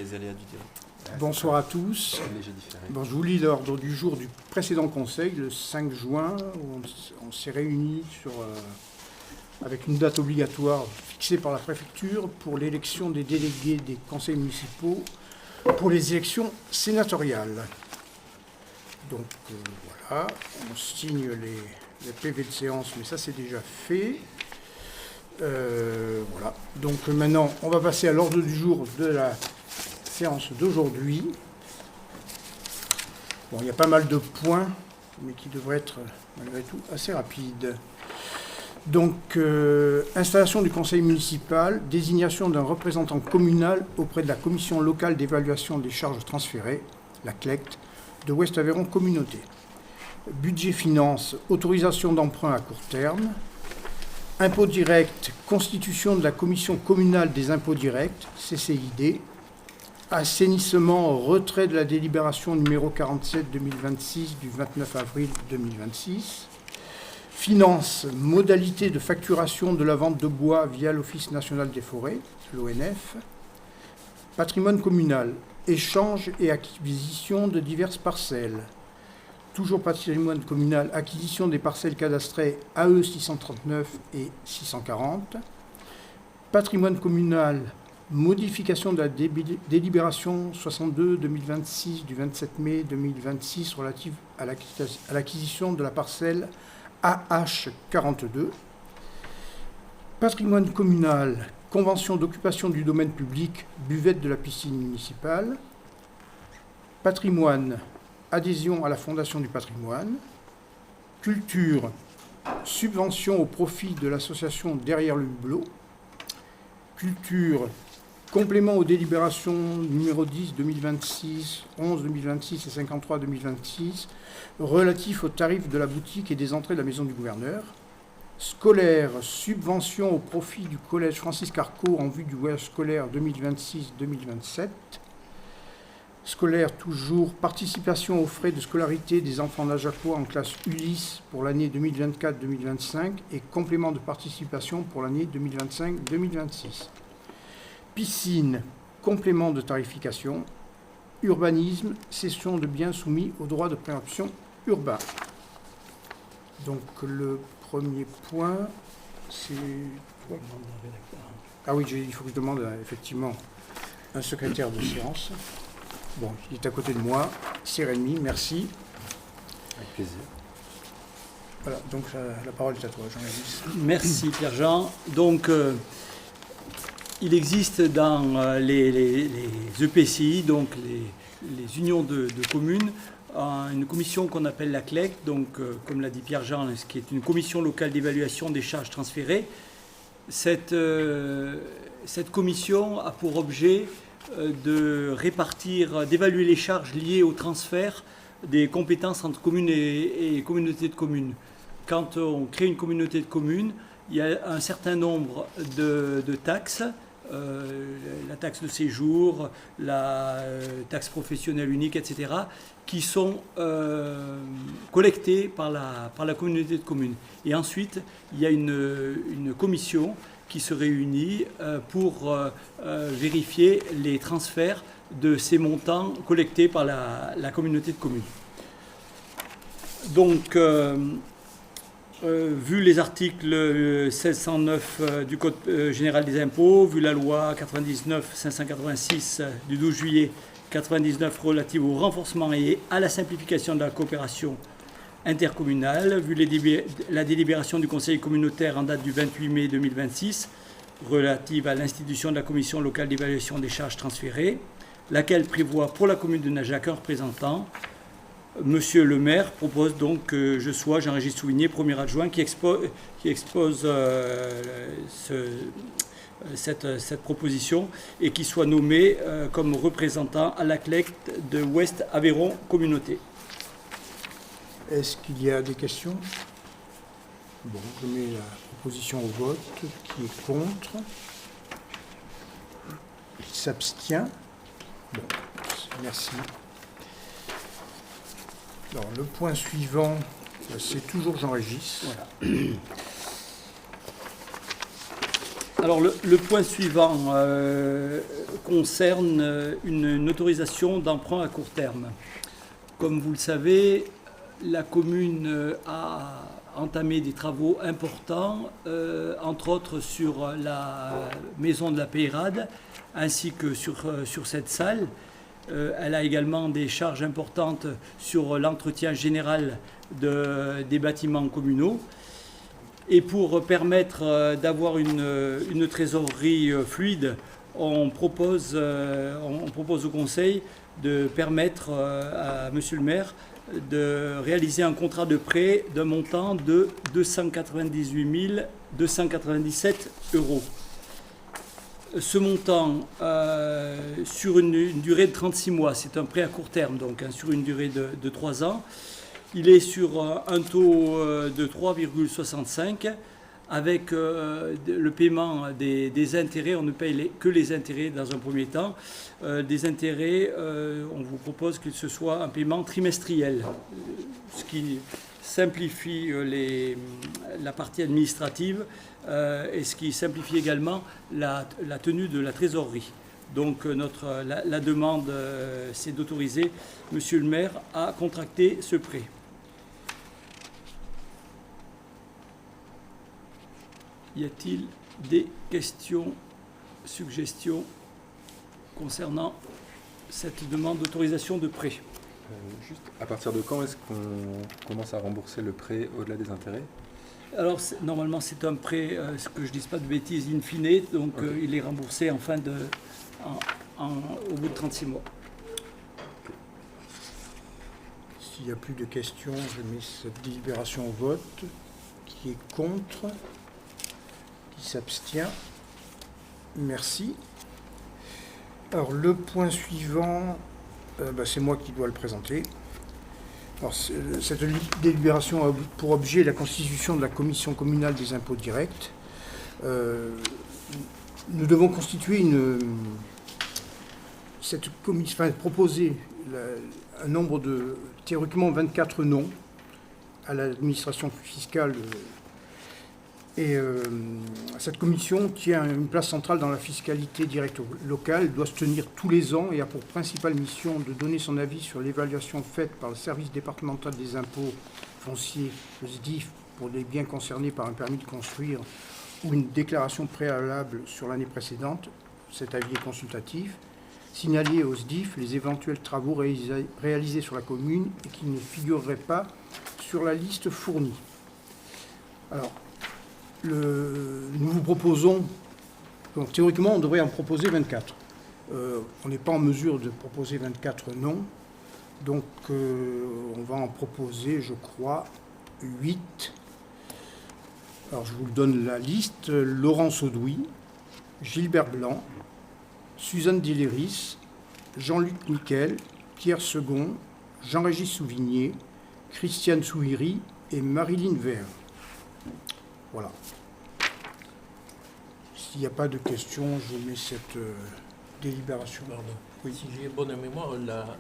les aléas du direct. Bonsoir à tous. Bon, je vous lis l'ordre du jour du précédent conseil, le 5 juin, où on s'est réunis avec une date obligatoire fixée par la préfecture pour l'élection des délégués des conseils municipaux pour les élections sénatoriales. Donc voilà, on signe les PV de séance, mais ça c'est déjà fait. Voilà. Donc maintenant, on va passer à l'ordre du jour de la séance d'aujourd'hui. Bon, il y a pas mal de points, mais qui devraient être malgré tout assez rapides. Donc, installation du conseil municipal, désignation d'un représentant communal auprès de la commission locale d'évaluation des charges transférées, la CLECT, de Ouest-Aveyron Communauté. Budget finance, autorisation d'emprunt à court terme. Impôts directs, constitution de la commission communale des impôts directs, CCID. Assainissement, retrait de la délibération numéro 47-2026 du 29 avril 2026. Finances, modalité de facturation de la vente de bois via l'Office national des forêts, l'ONF. Patrimoine communal, échange et acquisition de diverses parcelles. Toujours patrimoine communal, acquisition des parcelles cadastrées AE 639 et 640. Patrimoine communal, modification de la délibération 62-2026 du 27 mai 2026 relative à l'acquisition de la parcelle AH42. Patrimoine communal, convention d'occupation du domaine public, buvette de la piscine municipale. Patrimoine, adhésion à la Fondation du patrimoine. Culture, subvention au profit de l'association Derrière le Hublot. Culture, complément aux délibérations numéro 10 2026, 11 2026 et 53 2026, relatif aux tarifs de la boutique et des entrées de la maison du gouverneur. Scolaire, subvention au profit du collège Francis Carco en vue du voyage scolaire 2026-2027. Scolaire toujours, participation aux frais de scolarité des enfants d'Ajaccio en classe Ulysse pour l'année 2024-2025 et complément de participation pour l'année 2025-2026. Piscine, complément de tarification. Urbanisme, cession de biens soumis au droit de préemption urbain. Donc le premier point, c'est... Ah oui, il faut que je demande effectivement un secrétaire de séance. Bon, il est à côté de moi, c'est Rémi, merci. Avec plaisir. Voilà, donc la parole est à toi, Jean-Yves. Merci Pierre-Jean. Donc, il existe dans les EPCI, donc les unions de communes, une commission qu'on appelle la CLEC, donc comme l'a dit Pierre-Jean, ce qui est une commission locale d'évaluation des charges transférées. Cette commission a pour objet de répartir, d'évaluer les charges liées au transfert des compétences entre communes et communautés de communes. Quand on crée une communauté de communes, il y a un certain nombre de taxes, la taxe de séjour, la taxe professionnelle unique, etc., qui sont collectées par la communauté de communes. Et ensuite, il y a une commission qui se réunit pour vérifier les transferts de ces montants collectés par la communauté de communes. Donc, vu les articles 1609 du Code général des impôts, vu la loi 99-586 du 12 juillet 99 relative au renforcement et à la simplification de la coopération intercommunale, vu la délibération du Conseil communautaire en date du 28 mai 2026 relative à l'institution de la commission locale d'évaluation des charges transférées, laquelle prévoit pour la commune de Najac un représentant. Monsieur le maire propose donc que je sois Jean-Régis Souligné, premier adjoint, qui expose cette proposition et qui soit nommé comme représentant à la CLEC de Ouest-Aveyron Communauté. Est-ce qu'il y a des questions? Bon, je mets la proposition au vote. Qui est contre? Qui s'abstient? Bon, merci. Alors, le point suivant, c'est toujours Jean-Régis. Voilà. Alors le point suivant concerne une autorisation d'emprunt à court terme. Comme vous le savez, la commune a entamé des travaux importants, entre autres sur la maison de la Peyrade, ainsi que sur cette salle. Elle a également des charges importantes sur l'entretien général des bâtiments communaux. Et pour permettre d'avoir une trésorerie fluide, on propose au Conseil de permettre à Monsieur le maire de réaliser un contrat de prêt d'un montant de 298 297 €. Ce montant, sur une durée de 36 mois, c'est un prêt à court terme, donc sur une durée de 3 ans, il est sur un taux de 3,65 avec le paiement des intérêts. On ne paye que les intérêts dans un premier temps. Des intérêts, on vous propose que ce soit un paiement trimestriel, ce qui simplifie la partie administrative et ce qui simplifie également la tenue de la trésorerie. Donc la demande, c'est d'autoriser Monsieur le maire à contracter ce prêt. Y a-t-il des questions, suggestions concernant cette demande d'autorisation de prêt? Juste, à partir de quand est-ce qu'on commence à rembourser le prêt au-delà des intérêts? Alors, normalement, c'est un prêt, ce que je ne dise pas de bêtises, in fine, donc Okay. il est remboursé au bout de 36 mois. S'il n'y a plus de questions, je mets cette délibération au vote. Qui est contre? Qui s'abstient? Merci. Alors, le point suivant, c'est moi qui dois le présenter. Alors, cette délibération a pour objet la constitution de la commission communale des impôts directs. Nous devons constituer cette commission, proposer un nombre de, théoriquement, 24 noms à l'administration fiscale. Cette commission tient une place centrale dans la fiscalité directe locale. Elle doit se tenir tous les ans et a pour principale mission de donner son avis sur l'évaluation faite par le service départemental des impôts fonciers, le SDIF, pour les biens concernés par un permis de construire ou une déclaration préalable sur l'année précédente. Cet avis est consultatif. Signaler au SDIF les éventuels travaux réalisés sur la commune et qui ne figureraient pas sur la liste fournie. Alors, nous vous proposons, donc théoriquement on devrait en proposer 24. On n'est pas en mesure de proposer 24 noms, donc on va en proposer, je crois, 8. Alors je vous donne la liste: Laurent Saudoui, Gilbert Blanc, Suzanne Déléris, Jean-Luc Nickel, Pierre Second, Jean-Régis Souvigné, Christiane Souhiri et Marilyn Vert. Voilà. S'il n'y a pas de questions, je mets cette délibération. Pardon. Oui. Si j'ai bonne mémoire, la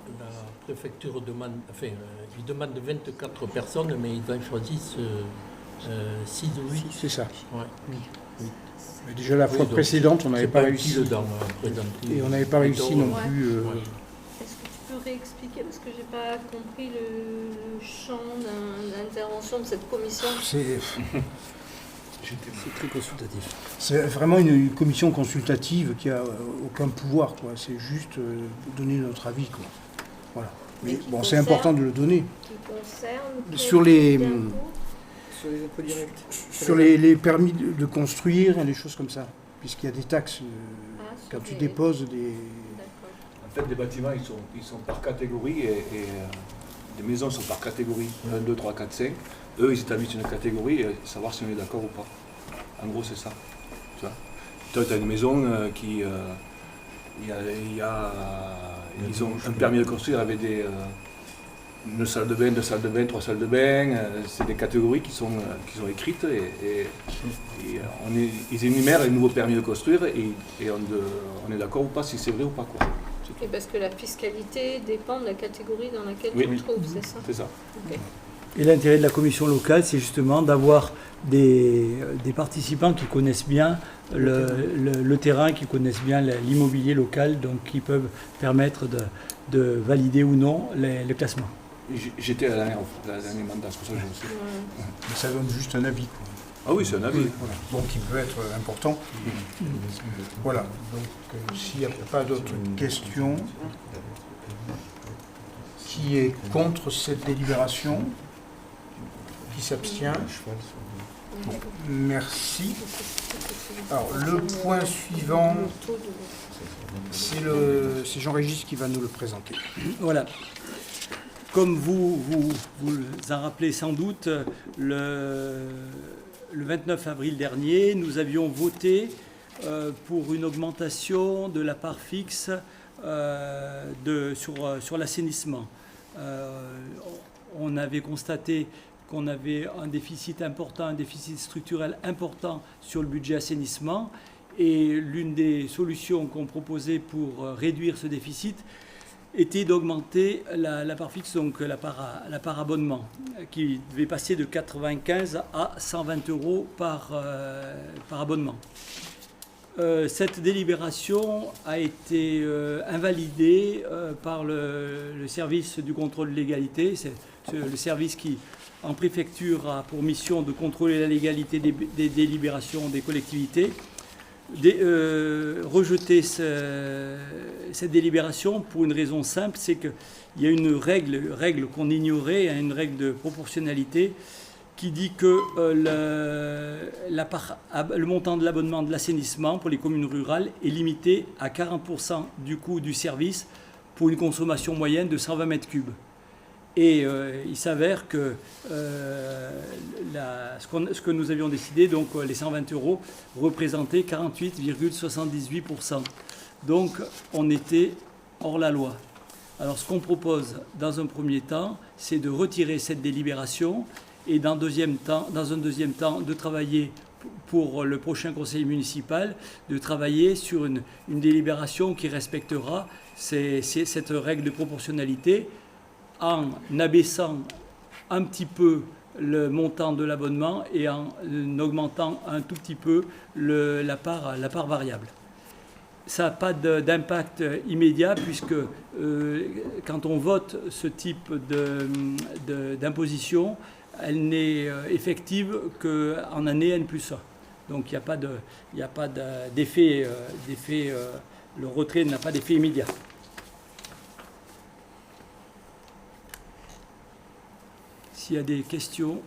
préfecture demande, il demande 24 personnes, mais ils en choisissent 6 ou 8. C'est ça. Ouais. Oui. Mais déjà la fois donc, précédente, on n'avait c'est pas pas réussi. petit dedans, Et on n'avait pas réussi non plus. Ouais. Est-ce que tu peux réexpliquer, parce que je n'ai pas compris le champ d'intervention de cette commission? C'est très consultatif. C'est vraiment une commission consultative qui n'a aucun pouvoir, quoi. C'est juste donner notre avis, quoi. Voilà. Mais bon, c'est important de le donner. Qui concerne Sur les, Sur les impôts directs. sur les permis de construire, des choses comme ça. Puisqu'il y a des taxes quand tu déposes des... D'accord. En fait, les bâtiments, ils sont par catégorie et les maisons sont par catégorie 1, 2, 3, 4, 5. Eux, ils établissent une catégorie et savoir si on est d'accord ou pas. En gros, c'est ça. Tu vois, toi, tu as une maison qui... ils ont un permis de construire avec une salle de bain, 2 salles de bain, 3 salles de bain. C'est des catégories qui sont écrites et ils énumèrent les nouveaux permis de construire et on est d'accord ou pas si c'est vrai ou pas, quoi. Et parce que la fiscalité dépend de la catégorie dans laquelle Oui. tu te trouves, c'est ça? C'est ça. Ok. Et l'intérêt de la commission locale, c'est justement d'avoir des participants qui connaissent bien le terrain, qui connaissent bien l'immobilier local, donc qui peuvent permettre de valider ou non les classements. J'étais à la dernière mandat, c'est pour ça que je sais. Mais ça donne juste un avis, quoi. Ah oui, c'est un avis. Voilà. Donc il peut être important. Voilà. Donc s'il n'y a pas d'autres questions, qui est contre cette délibération? Qui s'abstient? Bon, merci. Alors le point suivant, c'est Jean-Régis qui va nous le présenter. Voilà. Comme vous en rappelez sans doute, le 29 avril dernier, nous avions voté pour une augmentation de la part fixe sur l'assainissement. On avait constaté qu'on avait un déficit important, un déficit structurel important sur le budget assainissement, et l'une des solutions qu'on proposait pour réduire ce déficit était d'augmenter la part fixe, donc la part abonnement, qui devait passer de 95 à 120 euros par abonnement. Cette délibération a été invalidée par le service du contrôle de légalité. C'est le service qui, en préfecture, a pour mission de contrôler la légalité des délibérations des collectivités. Rejeter cette délibération pour une raison simple, c'est qu'il y a une règle qu'on ignorait, une règle de proportionnalité qui dit que le montant de l'abonnement de l'assainissement pour les communes rurales est limité à 40% du coût du service pour une consommation moyenne de 120 mètres cubes. Et il s'avère que ce que nous avions décidé, donc les 120 euros, représentaient 48,78%. Donc on était hors la loi. Alors ce qu'on propose dans un premier temps, c'est de retirer cette délibération et dans un deuxième temps, de travailler pour le prochain conseil municipal, de travailler sur une délibération qui respectera cette règle de proportionnalité, en abaissant un petit peu le montant de l'abonnement et en augmentant un tout petit peu la part variable. Ça n'a pas d'impact immédiat, puisque quand on vote ce type d'imposition, elle n'est effective qu'en année N+1. Donc il n'y a pas d'effet, le retrait n'a pas d'effet immédiat. S'il y a des questions.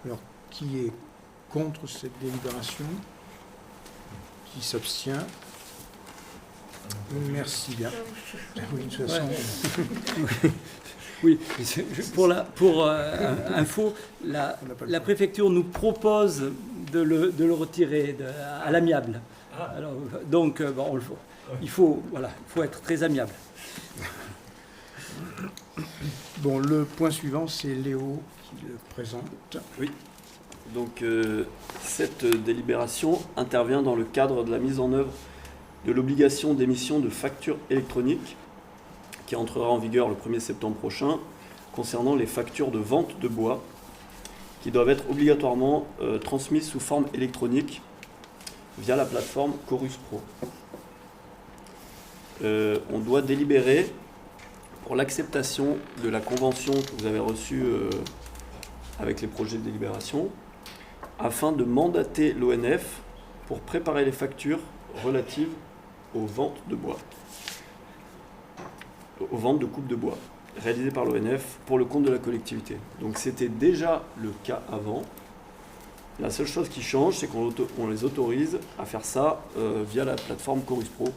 Alors, qui est contre cette délibération? Qui s'abstient? Merci bien. Oui, de toute façon. Oui, pour info, la préfecture nous propose de le retirer à l'amiable. Alors, donc, il faut être très amiable. Bon, le point suivant, c'est Léo qui le présente. Oui. Donc, cette délibération intervient dans le cadre de la mise en œuvre de l'obligation d'émission de factures électroniques qui entrera en vigueur le 1er septembre prochain concernant les factures de vente de bois qui doivent être obligatoirement transmises sous forme électronique via la plateforme Chorus Pro. On doit délibérer pour l'acceptation de la convention que vous avez reçue avec les projets de délibération, afin de mandater l'ONF pour préparer les factures relatives aux ventes de bois, aux ventes de coupes de bois, réalisées par l'ONF pour le compte de la collectivité. Donc c'était déjà le cas avant. La seule chose qui change, c'est qu'on les autorise à faire ça via la plateforme Chorus Pro.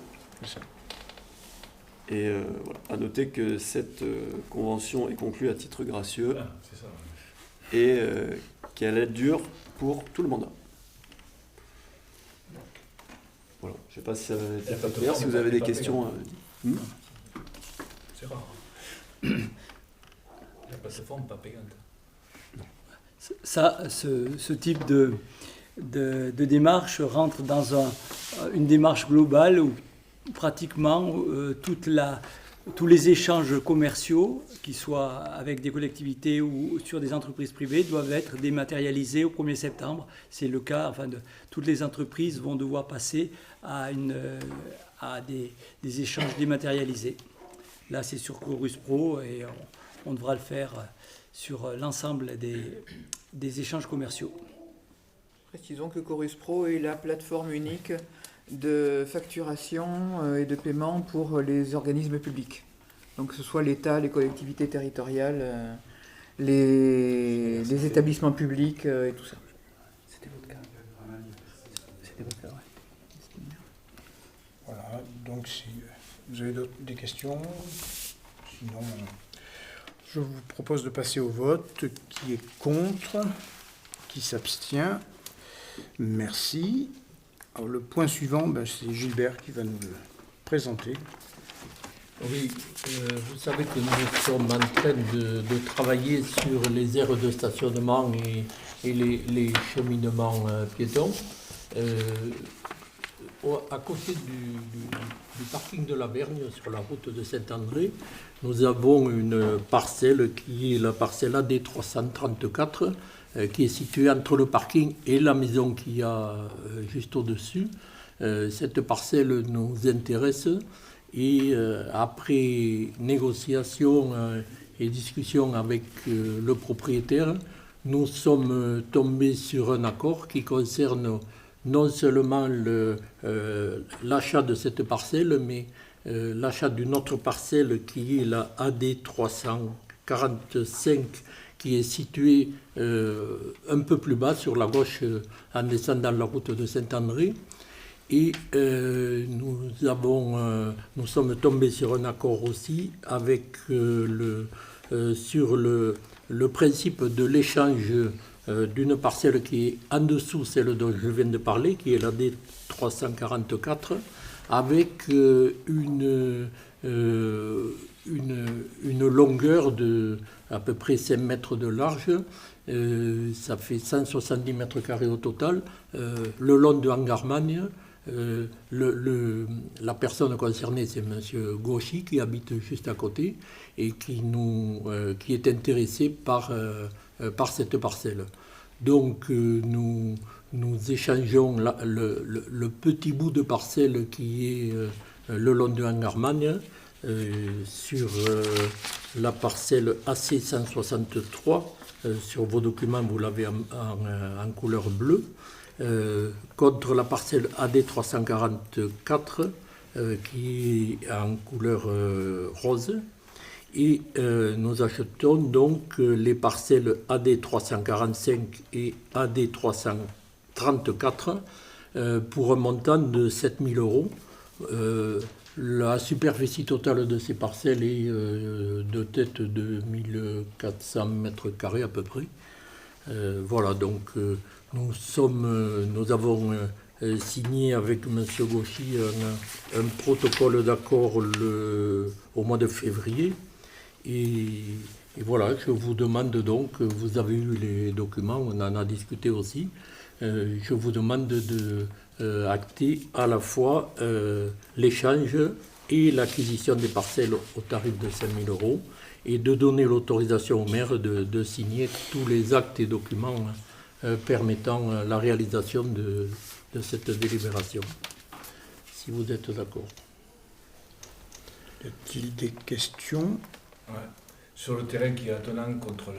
Et voilà. À noter que cette convention est conclue à titre gracieux et qu'elle est dure pour tout le mandat. Voilà. Je ne sais pas si ça va être clair. Si vous avez des questions. C'est rare. La plateforme pas payante. Ça, ce type de démarche rentre dans une démarche globale où pratiquement toute tous les échanges commerciaux, qu'ils soient avec des collectivités ou sur des entreprises privées, doivent être dématérialisés au 1er septembre. C'est le cas, toutes les entreprises vont devoir passer à des échanges dématérialisés. Là, c'est sur Chorus Pro et on devra le faire sur l'ensemble des échanges commerciaux. Précisons que Chorus Pro est la plateforme unique de facturation et de paiement pour les organismes publics. Donc que ce soit l'État, les collectivités territoriales, les établissements publics et tout ça. C'était votre cas. Ouais. Voilà, donc si vous avez des questions, sinon je vous propose de passer au vote. Qui est contre? Qui s'abstient? Merci. Alors le point suivant, c'est Gilbert qui va nous le présenter. Oui, vous savez que nous sommes en train de travailler sur les aires de stationnement et les cheminements piétons. À côté du parking de la Vergne, sur la route de Saint-André, nous avons une parcelle qui est la parcelle AD 334, qui est située entre le parking et la maison qu'il y a juste au-dessus. Cette parcelle nous intéresse et après négociation et discussion avec le propriétaire, nous sommes tombés sur un accord qui concerne non seulement l'achat de cette parcelle, mais l'achat d'une autre parcelle qui est la AD 345, qui est située un peu plus bas sur la gauche en descendant la route de Saint-André. Et nous sommes tombés sur un accord aussi avec sur le principe de l'échange d'une parcelle qui est en dessous celle dont je viens de parler, qui est la D 344, avec une longueur de à peu près 5 mètres de large. Ça fait 170 mètres carrés au total, le long de Angarmagne. La personne concernée, c'est M. Gauchy, qui habite juste à côté et qui est intéressé par cette parcelle. Donc nous échangeons le petit bout de parcelle qui est le long de Angarmagne sur la parcelle AC 163. Sur vos documents, vous l'avez en couleur bleue. Contre la parcelle AD 344 qui est en couleur rose. Et nous achetons donc les parcelles AD 345 et AD 334 pour un montant de 7 000 €. La superficie totale de ces parcelles est de tête de 1400 mètres carrés à peu près. Voilà, donc nous avons signé avec M. Gauchy un protocole d'accord au mois de février. Et voilà, je vous demande donc, vous avez eu les documents, on en a discuté aussi, je vous demande de acter à la fois l'échange et l'acquisition des parcelles au tarif de 5 000 € et de donner l'autorisation au maire de signer tous les actes et documents permettant la réalisation de cette délibération. Si vous êtes d'accord. Y a-t-il des questions? Ouais. Sur le terrain qui est attenant contre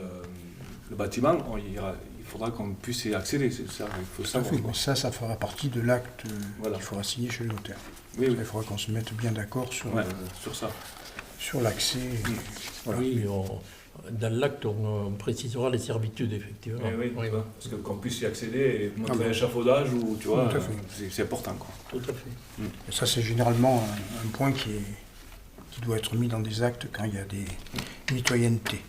le bâtiment, il faudra qu'on puisse y accéder, c'est ça, il faut savoir. Mais ça fera partie de l'acte Voilà. qu'il faudra signer chez le notaire. Oui, oui. Il faudra qu'on se mette bien d'accord sur ça. Sur l'accès. Voilà. Oui, dans l'acte, on précisera les servitudes, effectivement. Oui, parce qu'on puisse y accéder et montrer un échafaudage, ou tu vois, c'est important, quoi. Tout à fait. Et ça, c'est généralement un point qui doit être mis dans des actes quand il y a des mitoyennetés.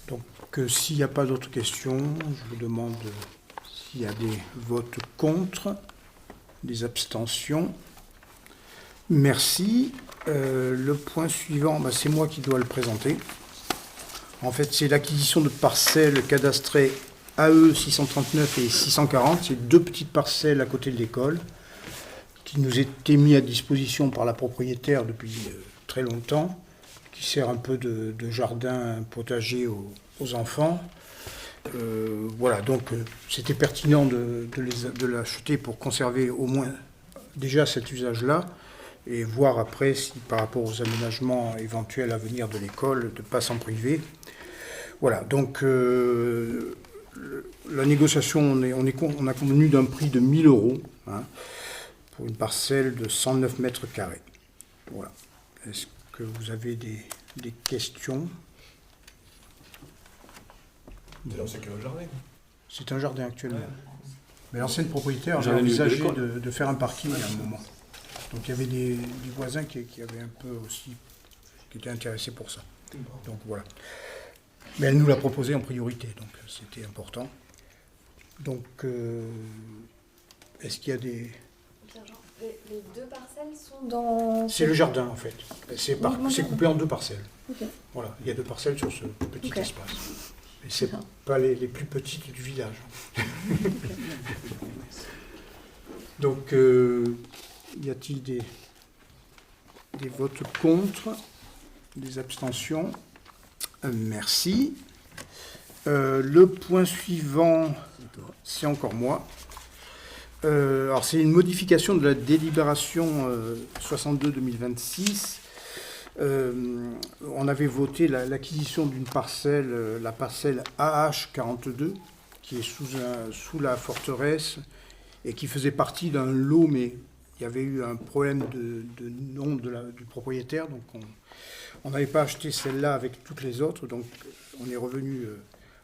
Donc, s'il n'y a pas d'autres questions, je vous demande s'il y a des votes contre, des abstentions. Merci. Le point suivant, c'est moi qui dois le présenter. En fait, c'est l'acquisition de parcelles cadastrées AE 639 et 640. C'est 2 petites parcelles à côté de l'école qui nous étaient mises à disposition par la propriétaire depuis très longtemps, qui sert un peu de jardin potager aux enfants. Voilà, donc c'était pertinent de l'acheter pour conserver au moins déjà cet usage-là et voir après si par rapport aux aménagements éventuels à venir de l'école, de ne pas s'en priver. Voilà, donc la négociation, on a convenu d'un prix de 1 000 € pour une parcelle de 109 mètres carrés. Voilà. Est-ce que vous avez des questions? C'est que le jardin. C'est un jardin actuellement. Mais l'ancienne propriétaire avait Jardin envisagé de l'école. de faire un parking à un moment. Donc il y avait des voisins qui avaient un peu aussi, qui étaient intéressés pour ça. Donc voilà. Mais elle nous l'a proposé en priorité, donc c'était important. Donc, est-ce qu'il y a des... Les deux parcelles sont dans... C'est le jardin en fait. C'est coupé en 2 parcelles. Ok. Voilà, il y a 2 parcelles sur ce petit Ok. espace. Et c'est pas les plus petites du village. Donc, y a-t-il des votes contre, des abstentions? Merci. Le point suivant, c'est encore moi. Alors, c'est une modification de la délibération 62-2026. On avait voté l'acquisition d'une parcelle, la parcelle AH42, qui est sous la forteresse et qui faisait partie d'un lot, mais il y avait eu un problème de nom du propriétaire, donc on n'avait pas acheté celle-là avec toutes les autres, donc on est revenu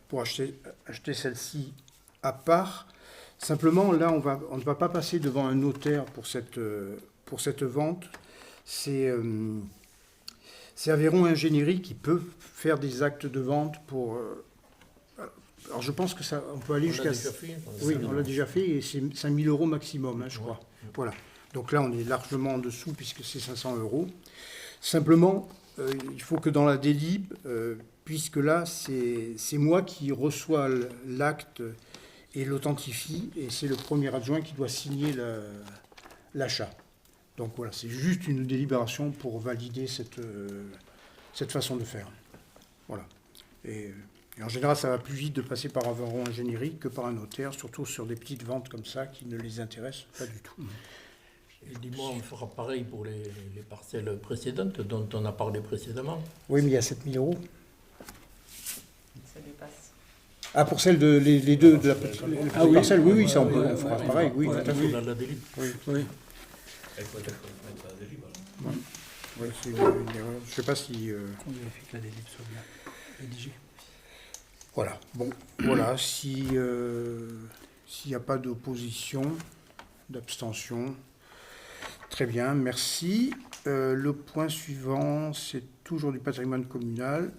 pour acheter celle-ci à part. Simplement, là, on ne va pas passer devant un notaire pour cette vente. C'est Aveyron Ingénierie qui peut faire des actes de vente pour... alors je pense que ça, on peut aller jusqu'à... Oui, on l'a déjà fait et c'est 5 000 € maximum, je crois. Voilà. Donc là, on est largement en dessous puisque c'est 500 €. Simplement, il faut que dans la délib, puisque là, c'est moi qui reçois l'acte et l'authentifie, et c'est le premier adjoint qui doit signer l'achat. Donc voilà, c'est juste une délibération pour valider cette façon de faire. Voilà. Et en général, ça va plus vite de passer par Aveyron Ingénierie que par un notaire, surtout sur des petites ventes comme ça qui ne les intéressent pas du tout. Et dis-moi, on fera pareil pour les parcelles précédentes dont on a parlé précédemment. Oui, mais il y a 7 000 €. Ça dépasse. Ah, pour celle de les deux de la petite parcelle, oui, ça on fera pareil, oui, tout à fait. Dans la délib. Oui. Elle peut être mettre à la dérive. Oui, c'est une erreur. Je ne sais pas si... On vérifie que la délib soit bien rédigée. Voilà. Bon, voilà. S'il n'y a pas d'opposition, d'abstention, très bien, merci. Le point suivant, c'est toujours du patrimoine communal.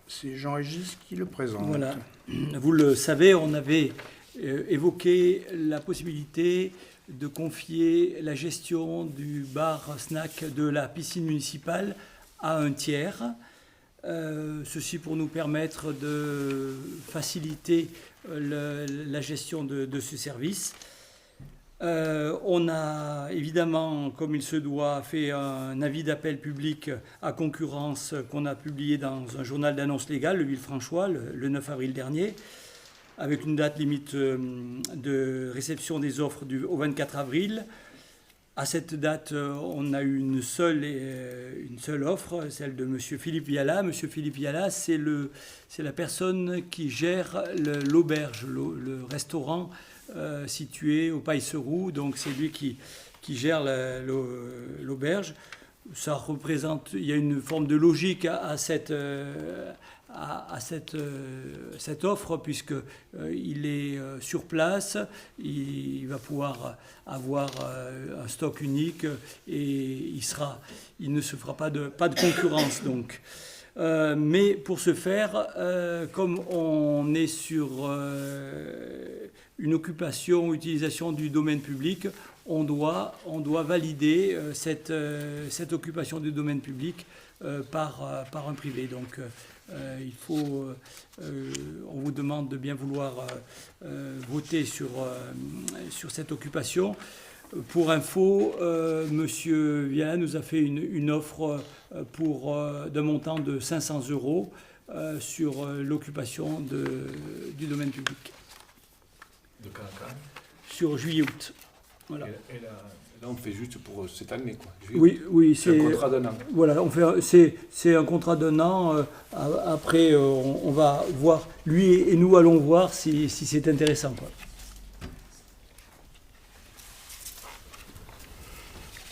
C'est Jean-Régis qui le présente. Voilà. Vous le savez, on avait évoqué la possibilité de confier la gestion du bar-snack de la piscine municipale à un tiers. Ceci pour nous permettre de faciliter la gestion de ce service. On a évidemment, comme il se doit, fait un avis d'appel public à concurrence qu'on a publié dans un journal d'annonce légale, le Villefranchois, le 9 avril dernier, avec une date limite de réception des offres au 24 avril. À cette date, on a eu une seule offre, celle de M. Philippe Viala. M. Philippe Viala, c'est la personne qui gère l'auberge, le restaurant situé au Pailseroux. Donc c'est lui qui gère l'auberge. Ça représente, il y a une forme de logique à cette offre, puisqu'il est sur place, il va pouvoir avoir un stock unique et il ne se fera pas de concurrence. Donc. Mais pour ce faire, comme on est sur une utilisation du domaine public, on doit valider cette occupation du domaine public par un privé. Donc on vous demande de bien vouloir voter sur cette occupation. Pour info, Monsieur Vian nous a fait une offre d'un montant de 500 € sur l'occupation du domaine public. De quand à quand? Sur juillet-août. Voilà. Et là, on fait juste pour cette année, quoi. Oui, c'est un contrat d'un an. Voilà, c'est un contrat d'un an. Après, on va voir, lui et nous allons voir si c'est intéressant, quoi.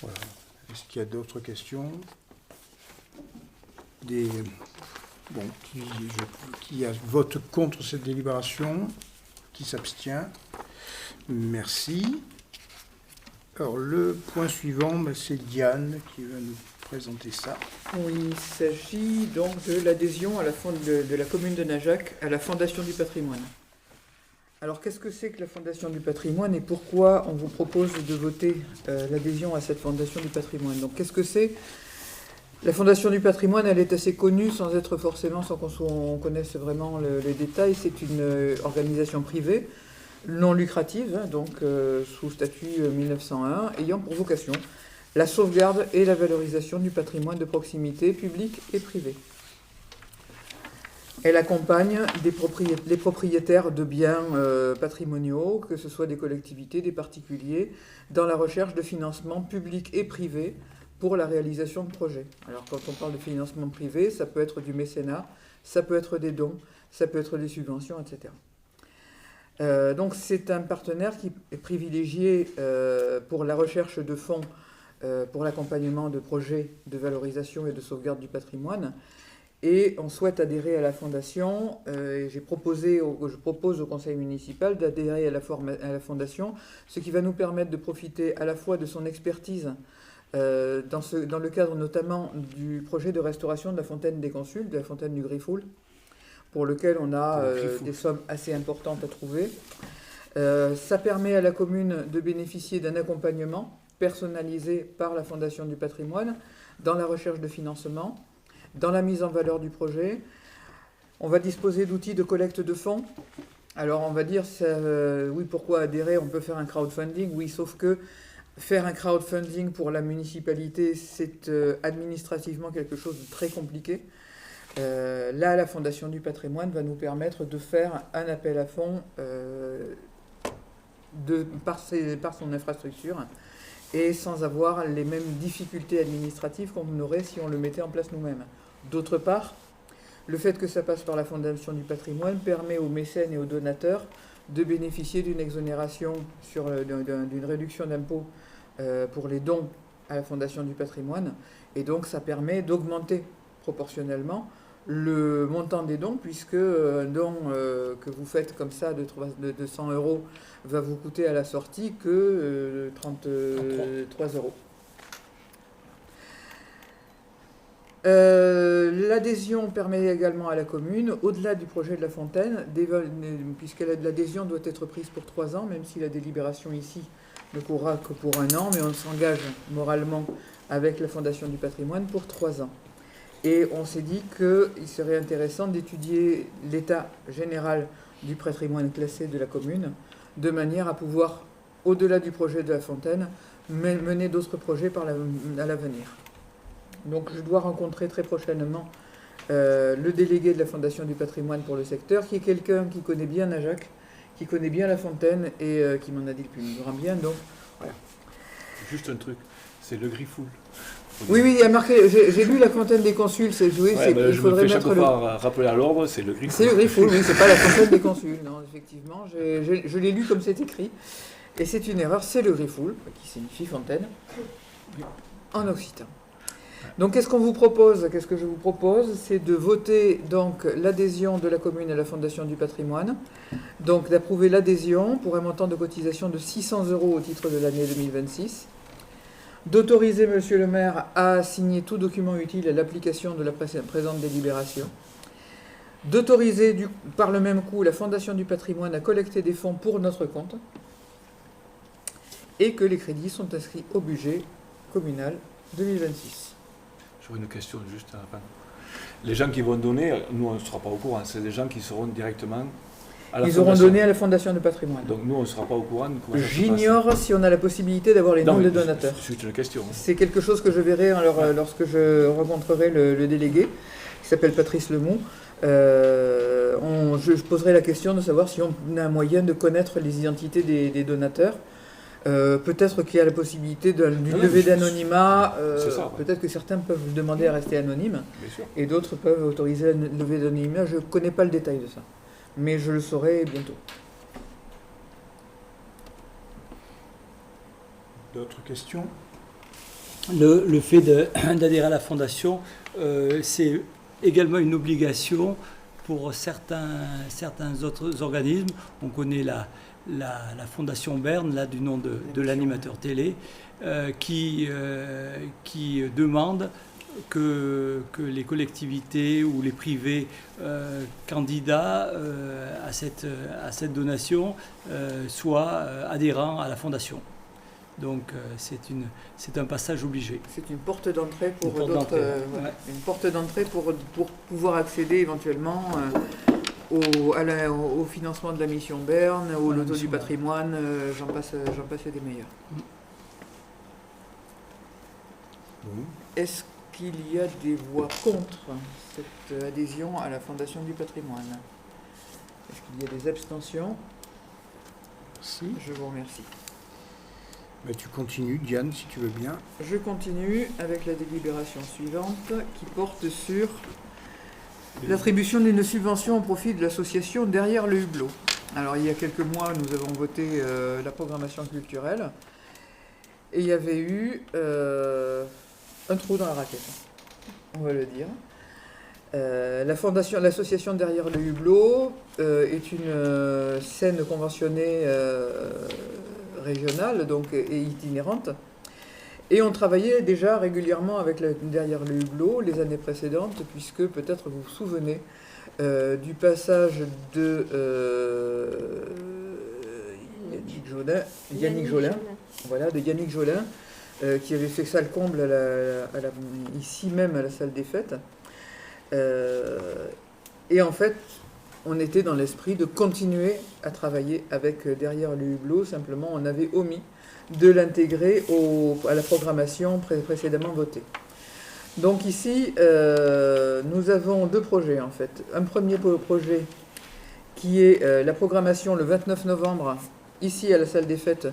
Voilà. Est-ce qu'il y a d'autres questions? Qui vote contre cette délibération? Qui s'abstient? Merci. Alors, le point suivant, c'est Diane qui va nous présenter ça. Oui, il s'agit donc de l'adhésion de la commune de Najac à la Fondation du patrimoine. Alors, qu'est-ce que c'est que la Fondation du patrimoine et pourquoi on vous propose de voter l'adhésion à cette Fondation du patrimoine? Donc, qu'est-ce que c'est? La Fondation du patrimoine, elle est assez connue sans qu'on connaisse vraiment les détails. C'est une organisation privée, non lucrative, donc sous statut 1901, ayant pour vocation la sauvegarde et la valorisation du patrimoine de proximité public et privé. Elle accompagne les propriétaires de biens patrimoniaux, que ce soit des collectivités, des particuliers, dans la recherche de financement public et privé pour la réalisation de projets. Alors quand on parle de financement privé, ça peut être du mécénat, ça peut être des dons, ça peut être des subventions, etc. Donc c'est un partenaire qui est privilégié pour la recherche de fonds pour l'accompagnement de projets de valorisation et de sauvegarde du patrimoine. Et on souhaite adhérer à la Fondation. Et je propose au Conseil municipal d'adhérer à la Fondation, ce qui va nous permettre de profiter à la fois de son expertise dans le cadre notamment du projet de restauration de la fontaine des Consuls, de la fontaine du Griffoul, pour lequel on a des sommes assez importantes à trouver. Ça permet à la commune de bénéficier d'un accompagnement personnalisé par la Fondation du patrimoine dans la recherche de financement, dans la mise en valeur du projet. On va disposer d'outils de collecte de fonds. Alors on va dire, oui, pourquoi adhérer? On peut faire un crowdfunding, oui, sauf que faire un crowdfunding pour la municipalité, c'est administrativement quelque chose de très compliqué. Là, la Fondation du patrimoine va nous permettre de faire un appel à fonds par son infrastructure et sans avoir les mêmes difficultés administratives qu'on aurait si on le mettait en place nous-mêmes. D'autre part, le fait que ça passe par la Fondation du patrimoine permet aux mécènes et aux donateurs de bénéficier d'une exonération, d'une réduction d'impôt pour les dons à la Fondation du patrimoine. Et donc ça permet d'augmenter proportionnellement le montant des dons, puisque un don que vous faites comme ça de 100 € va vous coûter à la sortie que 33 €. L'adhésion permet également à la commune, au-delà du projet de la fontaine, puisque l'adhésion doit être prise pour 3 ans, même si la délibération ici ne courra que pour 1 an, mais on s'engage moralement avec la Fondation du patrimoine pour 3 ans. Et on s'est dit qu'il serait intéressant d'étudier l'état général du patrimoine classé de la commune, de manière à pouvoir, au-delà du projet de la fontaine, mener d'autres projets à l'avenir. Donc je dois rencontrer très prochainement le délégué de la Fondation du patrimoine pour le secteur, qui est quelqu'un qui connaît bien Najac, qui connaît bien la fontaine et qui m'en a dit le plus grand bien. Donc voilà. Juste un truc, c'est le Griffoul. Oui, il y a marqué, j'ai lu la fontaine des Consuls, c'est joué, il faudrait mettre le... rappeler à l'ordre, c'est le Griffoul. C'est le Griffoul, oui, c'est pas la fontaine des Consuls, non, effectivement, je l'ai lu comme c'est écrit, et c'est une erreur, c'est le Griffoul, qui signifie fontaine, en occitan. Donc qu'est-ce qu'on vous propose? Qu'est-ce que je vous propose? C'est de voter donc l'adhésion de la commune à la Fondation du patrimoine, donc d'approuver l'adhésion pour un montant de cotisation de 600 € au titre de l'année 2026, d'autoriser Monsieur le maire à signer tout document utile à l'application de la présente délibération, d'autoriser par le même coup la Fondation du patrimoine à collecter des fonds pour notre compte, et que les crédits sont inscrits au budget communal 2026. J'aurais une question juste avant. Les gens qui vont donner, nous on ne sera pas au courant, c'est des gens qui seront directement à la Ils auront fondation. donné à la Fondation du patrimoine. Donc nous, on ne sera pas au courant de comment ça se passe. J'ignore si on a la possibilité d'avoir les Non, noms mais des donateurs. c'est une question. C'est quelque chose que je verrai lorsque je rencontrerai le délégué, qui s'appelle Patrice Lemou. Je poserai la question de savoir si on a un moyen de connaître les identités des donateurs. Peut-être qu'il y a la possibilité d'une levée d'anonymat. C'est ça, ouais. Peut-être que certains peuvent demander à rester anonymes Bien sûr. et d'autres peuvent autoriser la levée d'anonymat. Je ne connais pas le détail de ça, mais je le saurai bientôt. D'autres questions? Le fait d'adhérer à la fondation, c'est également une obligation pour certains autres organismes. On connaît la Fondation Berne, là, du nom de l'animateur télé, qui demande que les collectivités ou les privés candidats à cette donation soient adhérents à la fondation. Donc c'est un passage obligé. C'est une porte d'entrée pour Une porte d'autres. d'entrée, Voilà. ouais. Une porte d'entrée pour pouvoir accéder éventuellement au financement de la mission Berne, au À la loto du mission Berne. patrimoine, j'en passe et des meilleurs. Bon. Est-ce qu'il y a des voix contre cette adhésion à la Fondation du patrimoine? Est-ce qu'il y a des abstentions? Si. Je vous remercie. Ben, tu continues, Diane, si tu veux bien. Je continue avec la délibération suivante qui porte sur l'attribution d'une subvention au profit de l'association Derrière le Hublot. Alors il y a quelques mois, nous avons voté la programmation culturelle et il y avait eu un trou dans la raquette, on va le dire. L'association Derrière le Hublot est une scène conventionnée régionale donc, et itinérante. Et on travaillait déjà régulièrement avec Derrière le Hublot les années précédentes, puisque peut-être vous vous souvenez du passage de Yannick Jolin, voilà, de Yannick Jolin, qui avait fait ça le comble ici même à la salle des fêtes. Et en fait, on était dans l'esprit de continuer à travailler avec Derrière le Hublot, simplement on avait omis de l'intégrer à la programmation précédemment votée. Donc ici, nous avons deux projets en fait. Un premier projet qui est la programmation le 29 novembre, ici à la salle des fêtes,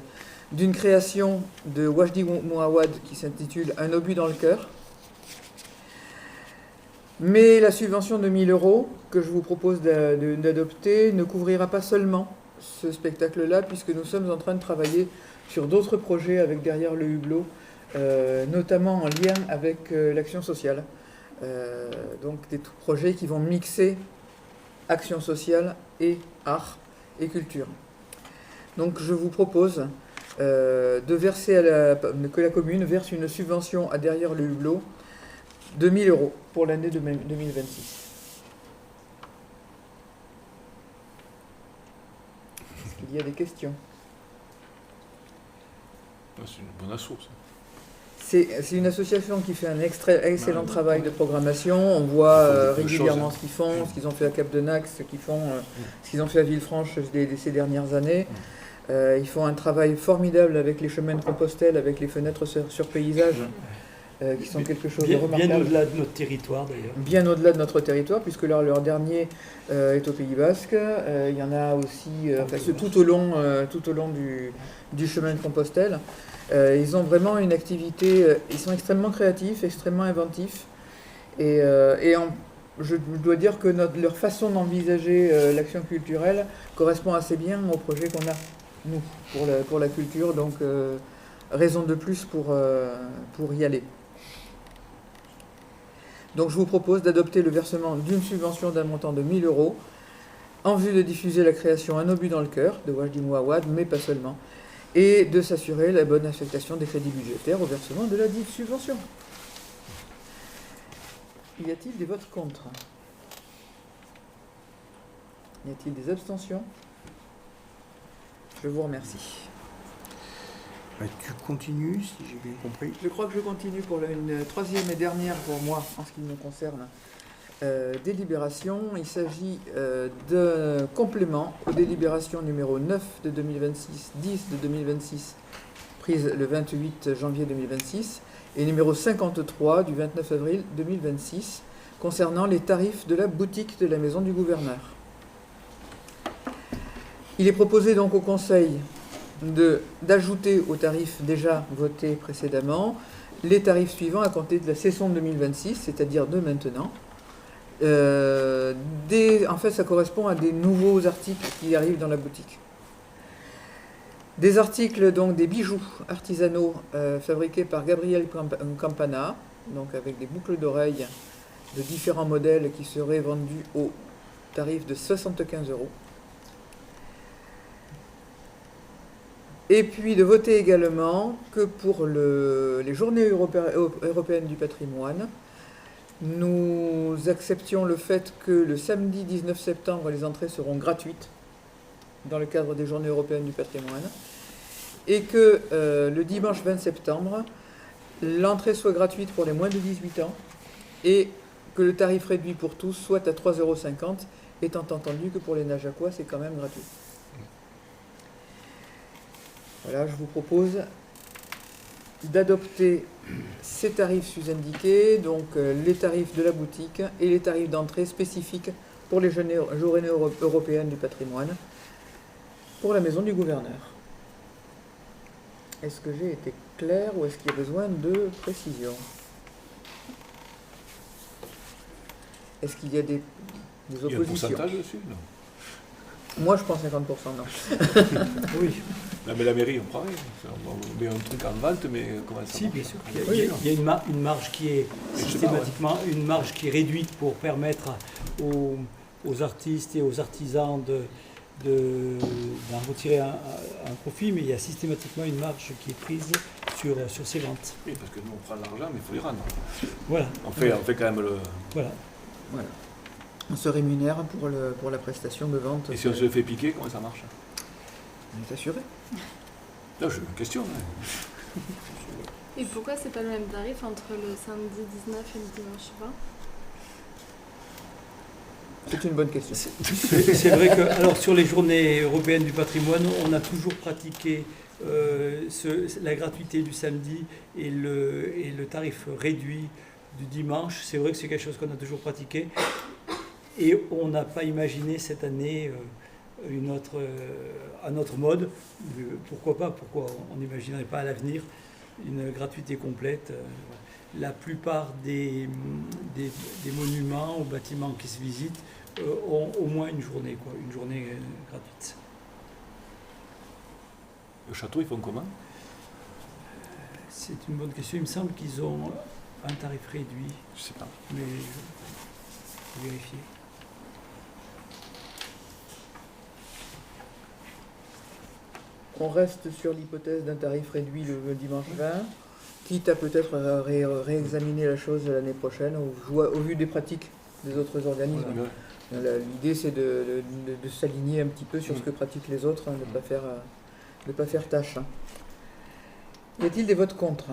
d'une création de Wajdi Mouawad qui s'intitule Un obus dans le cœur. Mais la subvention de 1 000 € que je vous propose d'adopter ne couvrira pas seulement ce spectacle-là, puisque nous sommes en train de travailler sur d'autres projets avec Derrière le Hublot, notamment en lien avec l'action sociale. Donc des projets qui vont mixer action sociale et art et culture. Donc je vous propose de verser que la commune verse une subvention à Derrière le Hublot de 1 000 € pour l'année 2026. Est-ce qu'il y a des questions? C'est une bonne assource. C'est une association qui fait un excellent travail de programmation. On voit régulièrement ce qu'ils font, ce qu'ils ont fait à Cap-de-Nac, ce qu'ils ont fait à Villefranche ces dernières années. Ils font un travail formidable avec les chemins de Compostelle, avec les fenêtres sur paysage, qui sont quelque chose de remarquable. Bien au-delà de notre territoire d'ailleurs. Bien au-delà de notre territoire, puisque leur dernier est au Pays Basque. Il y en a aussi c'est tout au long du chemin de Compostelle. Ils ont vraiment une activité, ils sont extrêmement créatifs, extrêmement inventifs. Je dois dire que leur façon d'envisager l'action culturelle correspond assez bien au projet qu'on a, nous, pour la culture. Donc, raison de plus pour y aller. Donc je vous propose d'adopter le versement d'une subvention d'un montant de 1 000 € en vue de diffuser la création Un obus dans le cœur de Wajdi Mouawad, mais pas seulement, et de s'assurer la bonne affectation des crédits budgétaires au versement de la dite subvention. Y a-t-il des votes contre? Y a-t-il des abstentions? Je vous remercie. Tu continues, si j'ai bien compris. Je crois que je continue pour une troisième et dernière pour moi, en ce qui me concerne, délibération. Il s'agit d'un complément aux délibérations numéro 9 de 2026, 10 de 2026, prise le 28 janvier 2026, et numéro 53 du 29 avril 2026, concernant les tarifs de la boutique de la Maison du Gouverneur. Il est proposé donc au Conseil d'ajouter aux tarifs déjà votés précédemment les tarifs suivants à compter de la session 2026, c'est-à-dire de maintenant. En fait, ça correspond à des nouveaux articles qui arrivent dans la boutique. Des articles, donc des bijoux artisanaux fabriqués par Gabriel Campana, donc avec des boucles d'oreilles de différents modèles qui seraient vendus au tarif de 75 €. Et puis de voter également que pour les journées européennes du patrimoine, nous acceptions le fait que le samedi 19 septembre, les entrées seront gratuites dans le cadre des journées européennes du patrimoine, et que le dimanche 20 septembre, l'entrée soit gratuite pour les moins de 18 ans, et que le tarif réduit pour tous soit à 3,50 €, étant entendu que pour les Najacois, c'est quand même gratuit. Voilà, je vous propose d'adopter ces tarifs sus-indiqués, donc les tarifs de la boutique et les tarifs d'entrée spécifiques pour les journées européennes du patrimoine pour la Maison du Gouverneur. Est-ce que j'ai été clair ou est-ce qu'il y a besoin de précision? Est-ce qu'il y a des oppositions? Il y a un pourcentage dessus, non? Moi, je pense 50%, non. Oui. Non, mais la mairie, on prend rien. On met un truc en vente, mais comment ça Si, marche? bien sûr. Il y a une marge qui est systématiquement une marge qui est réduite pour permettre aux artistes et aux artisans d'en retirer un profit, mais il y a systématiquement une marge qui est prise sur ces ventes. Oui, parce que nous, on prend l'argent, mais il faut les rendre. Voilà. On fait quand même le... Voilà. Voilà. On se rémunère pour la prestation de vente. Et si on se fait piquer, comment ça marche? On est assuré. Là, j'ai une question. Hein. Et pourquoi c'est pas le même tarif entre le samedi 19 et le dimanche 20? C'est une bonne question. C'est vrai que, alors, sur les journées européennes du patrimoine, on a toujours pratiqué la gratuité du samedi et le tarif réduit du dimanche. C'est vrai que c'est quelque chose qu'on a toujours pratiqué. Et on n'a pas imaginé cette année un autre mode. Pourquoi pas? Pourquoi on n'imaginerait pas à l'avenir une gratuité complète? La plupart des monuments ou bâtiments qui se visitent ont au moins une journée gratuite. Le château, ils font comment? C'est une bonne question. Il me semble qu'ils ont un tarif réduit. Je sais pas. Mais je vais vérifier. On reste sur l'hypothèse d'un tarif réduit le dimanche 20, quitte à peut-être réexaminer la chose l'année prochaine au vu des pratiques des autres organismes. Voilà. L'idée, c'est de s'aligner un petit peu sur ce que pratiquent les autres, hein, de ne pas faire tâche. Hein. Y a-t-il des votes contre?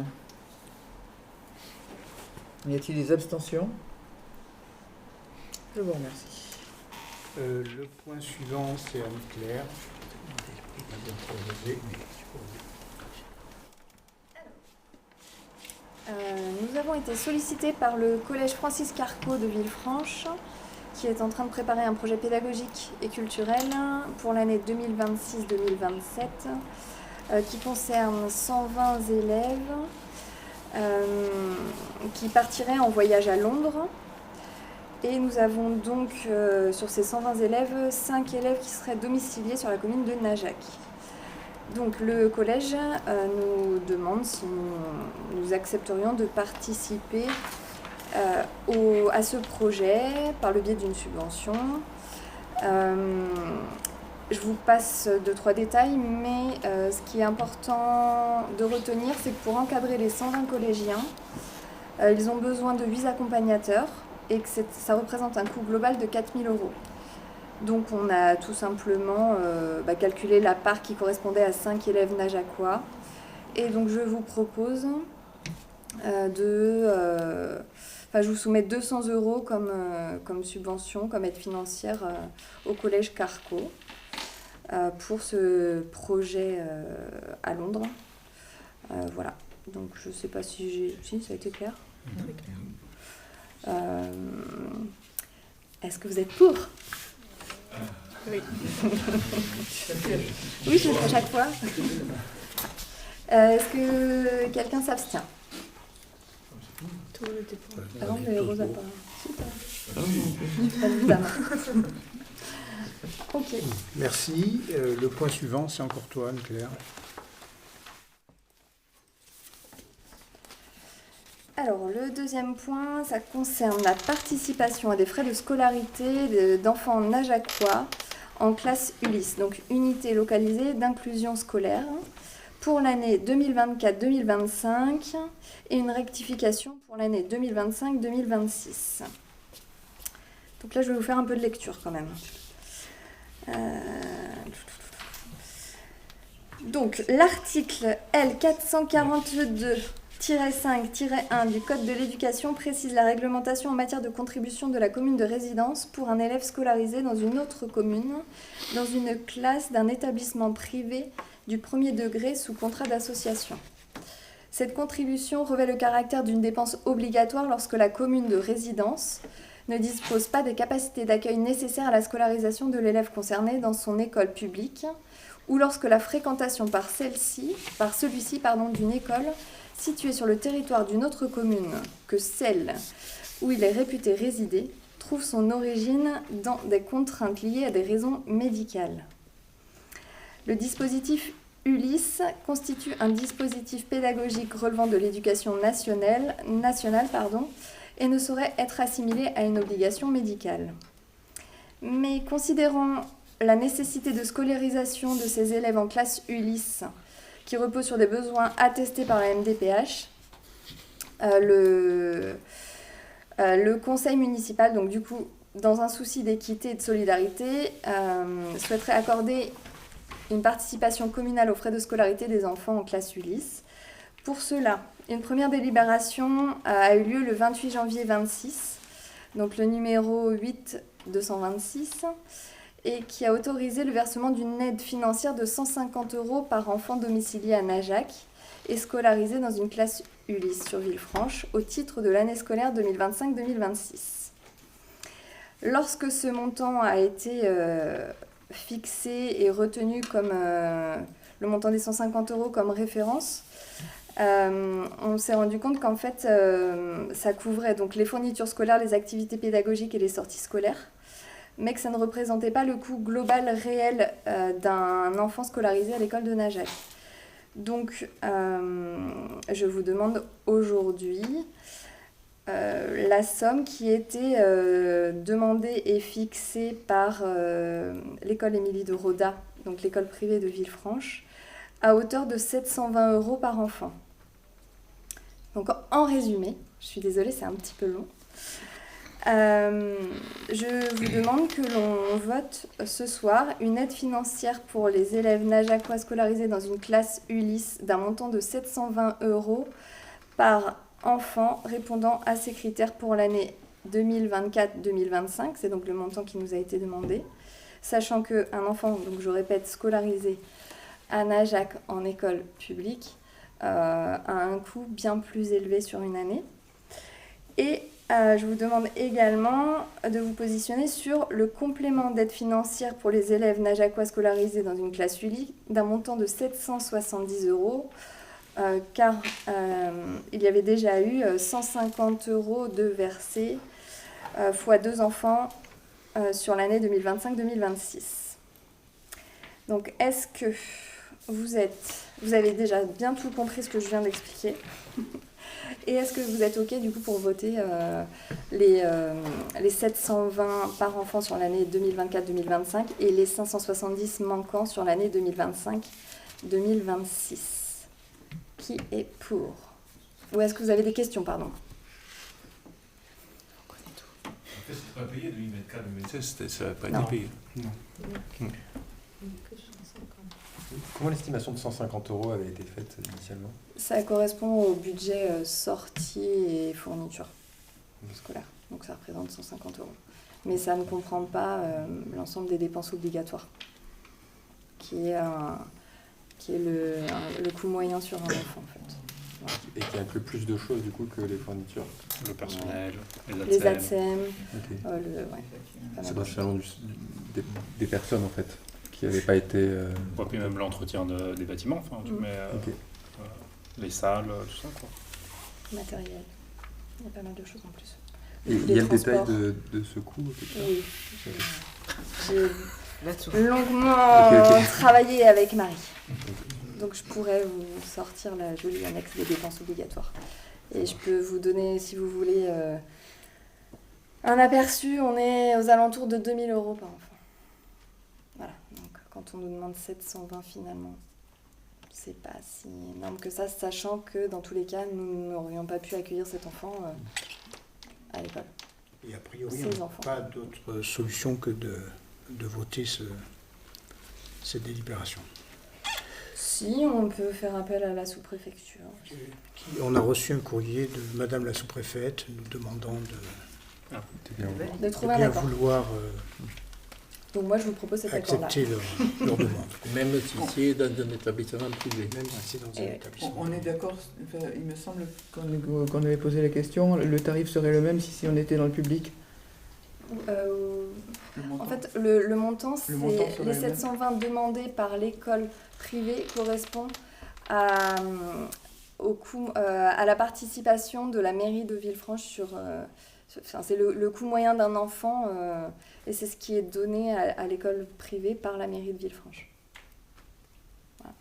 Y a-t-il des abstentions? Je vous remercie. Le point suivant, c'est Anne-Claire. Nous avons été sollicités par le collège Francis Carco de Villefranche, qui est en train de préparer un projet pédagogique et culturel pour l'année 2026-2027, qui concerne 120 élèves qui partiraient en voyage à Londres. Et nous avons donc, sur ces 120 élèves, 5 élèves qui seraient domiciliés sur la commune de Najac. Donc le collège nous demande si nous accepterions de participer à ce projet par le biais d'une subvention. Je vous passe 2-3 détails, mais ce qui est important de retenir, c'est que pour encadrer les 120 collégiens, ils ont besoin de 8 accompagnateurs et que ça représente un coût global de 4 000 €. Donc on a tout simplement calculé la part qui correspondait à 5 élèves najacois. Et donc je vous propose je vous soumets 200 € comme subvention, comme aide financière au collège Carco pour ce projet à Londres. Voilà. Donc je ne sais pas si ça a été clair. Très clair. Est-ce que vous êtes pour? Oui. Oui, je le fais à chaque fois. Est-ce que quelqu'un s'abstient? Tout le monde était pour. Ah non, mais Rosa pas. Super. Pas de dame. Ok. Merci. Le point suivant, c'est encore toi, Anne-Claire. Alors, le deuxième point, ça concerne la participation à des frais de scolarité d'enfants nageacois en classe Ulysse, donc unité localisée d'inclusion scolaire, pour l'année 2024-2025 et une rectification pour l'année 2025-2026. Donc là, je vais vous faire un peu de lecture quand même. Donc, l'article L442-5-1 du Code de l'éducation précise la réglementation en matière de contribution de la commune de résidence pour un élève scolarisé dans une autre commune, dans une classe d'un établissement privé du premier degré sous contrat d'association. Cette contribution revêt le caractère d'une dépense obligatoire lorsque la commune de résidence ne dispose pas des capacités d'accueil nécessaires à la scolarisation de l'élève concerné dans son école publique ou lorsque la fréquentation par celui-ci d'une école située sur le territoire d'une autre commune que celle où il est réputé résider trouve son origine dans des contraintes liées à des raisons médicales. Le dispositif Ulysse constitue un dispositif pédagogique relevant de l'éducation nationale, et ne saurait être assimilé à une obligation médicale. Mais considérant la nécessité de scolarisation de ces élèves en classe Ulysse, qui repose sur des besoins attestés par la MDPH, le conseil municipal, donc du coup, dans un souci d'équité et de solidarité, souhaiterait accorder une participation communale aux frais de scolarité des enfants en classe Ulysse. Pour cela, une première délibération a eu lieu le 28 janvier 26, donc le numéro 8-226, et qui a autorisé le versement d'une aide financière de 150 € par enfant domicilié à Najac et scolarisé dans une classe Ulysse sur Villefranche au titre de l'année scolaire 2025-2026. Lorsque ce montant a été fixé et retenu comme le montant des 150 € comme référence, on s'est rendu compte qu'en fait, ça couvrait donc les fournitures scolaires, les activités pédagogiques et les sorties scolaires, mais que ça ne représentait pas le coût global réel d'un enfant scolarisé à l'école de Najac. Donc, je vous demande aujourd'hui la somme qui était demandée et fixée par l'école Émilie de Roda, donc l'école privée de Villefranche, à hauteur de 720 € par enfant. Donc en résumé, je suis désolée, c'est un petit peu long, je vous demande que l'on vote ce soir une aide financière pour les élèves najacois scolarisés dans une classe Ulysse d'un montant de 720 € par enfant répondant à ces critères pour l'année 2024-2025, c'est donc le montant qui nous a été demandé, sachant qu'un enfant, donc je répète, scolarisé à Najac en école publique a un coût bien plus élevé sur une année. Et je vous demande également de vous positionner sur le complément d'aide financière pour les élèves najacois scolarisés dans une classe Ulysse d'un montant de 770 €, car il y avait déjà eu 150 € de versés fois 2 enfants sur l'année 2025-2026. Donc, est-ce que vous avez déjà bien tout compris ce que je viens d'expliquer? Et est-ce que vous êtes OK du coup pour voter les 720 par enfant sur l'année 2024-2025 et les 570 manquants sur l'année 2025-2026? Qui est pour? Ou est-ce que vous avez des questions, pardon? C'est pas payé 2024-2026, ça n'a pas Non. été payé. Non. Comment l'estimation de 150 € avait été faite initialement? Ça correspond au budget sortie et fourniture scolaire. Donc ça représente 150 €. Mais ça ne comprend pas l'ensemble des dépenses obligatoires, qui est le coût moyen sur un enfant en fait. Voilà. Et qui inclut plus de choses du coup que les fournitures. Le personnel, Les les ATSEM. ATSEM, Ok. pas Ça mal doit de faire des personnes en fait qui n'avaient pas été. Et puis même l'entretien des bâtiments, enfin, mais, Ok. les salles, tout ça, quoi. matériel. Il y a pas mal de choses en plus. Et il y a le détail de ce coût quelque part? Oui. J'ai Là-dessous. longuement Ok. travaillé avec Marie. Donc je pourrais vous sortir la jolie annexe des dépenses obligatoires. Et je peux vous donner, si vous voulez, un aperçu. On est aux alentours de 2 000 € par enfant. Voilà. Donc quand on nous demande 720 finalement, c'est pas si énorme que ça, sachant que dans tous les cas, nous n'aurions pas pu accueillir cet enfant à l'école. Et a priori, Ces on n'a enfants. pas d'autre solution que de voter cette délibération. Si, on peut faire appel à la sous-préfecture. On a reçu un courrier de Madame la sous-préfète nous demandant De de trouver un bien accord. vouloir Donc moi, je vous propose cet accord-là. accepter leur demande, Même si c'est dans un établissement privé. même si c'est dans Et un oui. établissement. On est d'accord, enfin, il me semble qu'on avait posé la question, le tarif serait le même si on était dans le public. Le montant. En fait, le montant, c'est Le montant serait les le même. 720 demandés par l'école privée correspond à, au coût, à la participation de la mairie de Villefranche enfin, c'est le coût moyen d'un enfant et c'est ce qui est donné à l'école privée par la mairie de Villefranche. Voilà.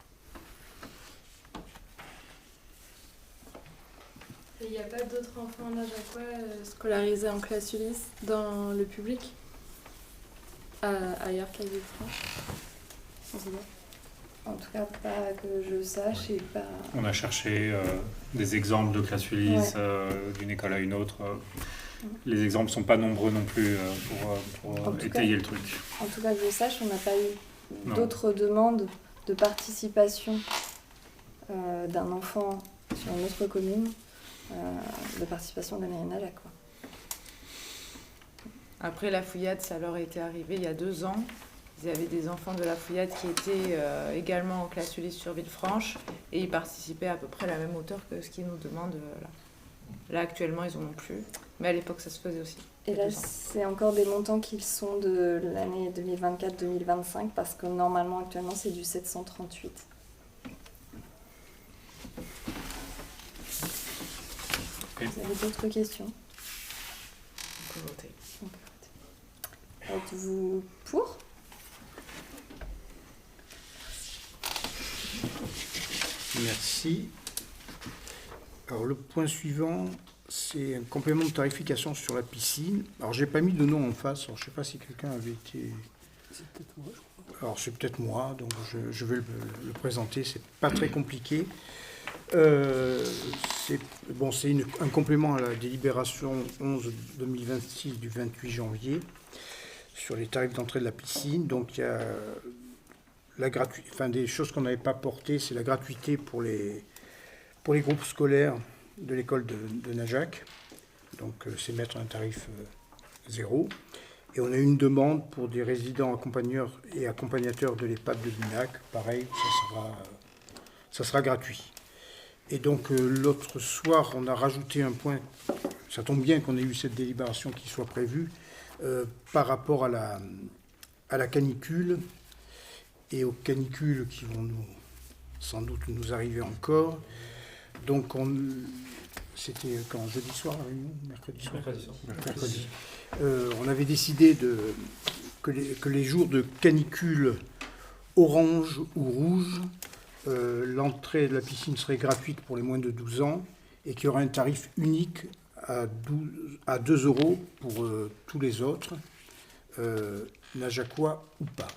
Et il n'y a pas d'autres enfants nageacois scolarisés en classe Ulysse dans le public ailleurs qu'à Villefranche? En tout cas, pas que je sache et pas... On a cherché des exemples de classe Ulysse d'une école à une autre. Les exemples ne sont pas nombreux non plus pour En tout étayer cas- le truc. En tout cas, que je sache, on n'a pas eu Non. d'autres demandes de participation d'un enfant sur une autre commune, de participation de la mairie Najac, quoi. Après, la fouillade, ça leur était arrivé il y a 2 ans. Ils avaient des enfants de la fouillade qui étaient également en classe Ulysse sur Villefranche et ils participaient à peu près à la même hauteur que ce qu'ils nous demandent là. Là, actuellement, ils n'en ont plus. Mais à l'époque, ça se faisait aussi. Et Il y a là, 2 ans. c'est encore des montants qui sont de l'année 2024-2025 parce que normalement, actuellement, c'est du 738. Vous avez d'autres questions? On peut voter. On peut voter. Êtes-vous pour? Merci. Alors le point suivant, c'est un complément de tarification sur la piscine. Alors j'ai pas mis de nom en face, alors je sais pas si quelqu'un avait été... C'est peut-être moi, je crois. Alors c'est peut-être moi, donc je vais le présenter, c'est pas très compliqué. C'est un complément à la délibération 11-2026 du 28 janvier sur les tarifs d'entrée de la piscine. Donc il y a des choses qu'on n'avait pas portées, c'est la gratuité pour les groupes scolaires de l'école de Najac. Donc c'est mettre un tarif zéro. Et on a une demande pour des résidents accompagnateurs et accompagnateurs de l'EHPAD de Vinac. Pareil, ça sera gratuit. Et donc l'autre soir, on a rajouté un point, ça tombe bien qu'on ait eu cette délibération qui soit prévue, par rapport à la canicule et aux canicules qui vont sans doute nous arriver encore. Donc c'était quand, jeudi soir la réunion, mercredi soir. Mercredi. On avait décidé que les jours de canicule orange ou rouge, l'entrée de la piscine serait gratuite pour les moins de 12 ans et qu'il y aura un tarif unique à 2 € pour tous les autres, najacois ou pas.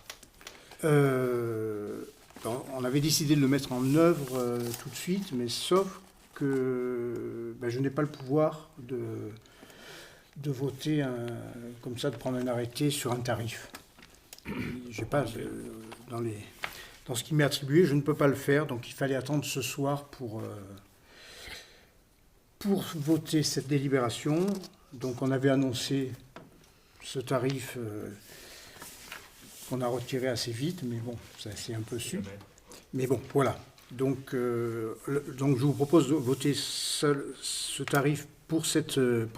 On avait décidé de le mettre en œuvre tout de suite, mais sauf que je n'ai pas le pouvoir de voter comme ça, de prendre un arrêté sur un tarif. J'ai pas dans ce qui m'est attribué, je ne peux pas le faire, donc il fallait attendre ce soir pour voter cette délibération. Donc on avait annoncé ce tarif qu'on a retiré assez vite, mais bon, ça c'est un peu su. Mais bon, voilà. Donc je vous propose de voter ce tarif pour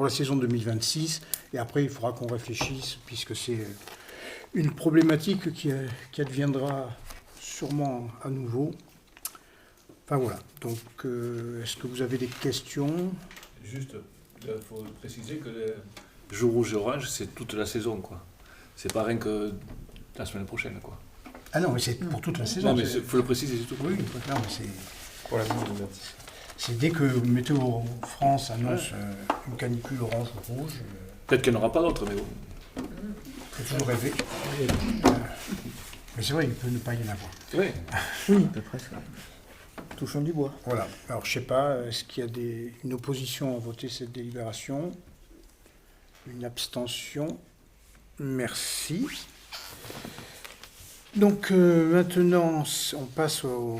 la saison 2026, et après il faudra qu'on réfléchisse, puisque c'est une problématique qui adviendra sûrement à nouveau. Enfin voilà, donc est-ce que vous avez des questions? Juste, il faut préciser que le jour rouge et orange, c'est toute la saison, quoi. C'est pas rien que la semaine prochaine, quoi. Ah non, mais c'est pour toute la saison. Non, mais il faut le préciser, c'est tout. Oui, non, mais c'est... Pour la saison 2026. C'est dès que Météo France annonce une canicule orange ou rouge. Peut-être qu'il n'y en aura pas d'autres, mais bon. Il faut toujours rêver. Mais c'est vrai, il peut ne pas y en avoir. Oui. Oui, à peu près ça. Touchons du bois. Voilà. Alors, je ne sais pas, est-ce qu'il y a une opposition à voter cette délibération? Une abstention? Merci. Donc, maintenant, on passe aux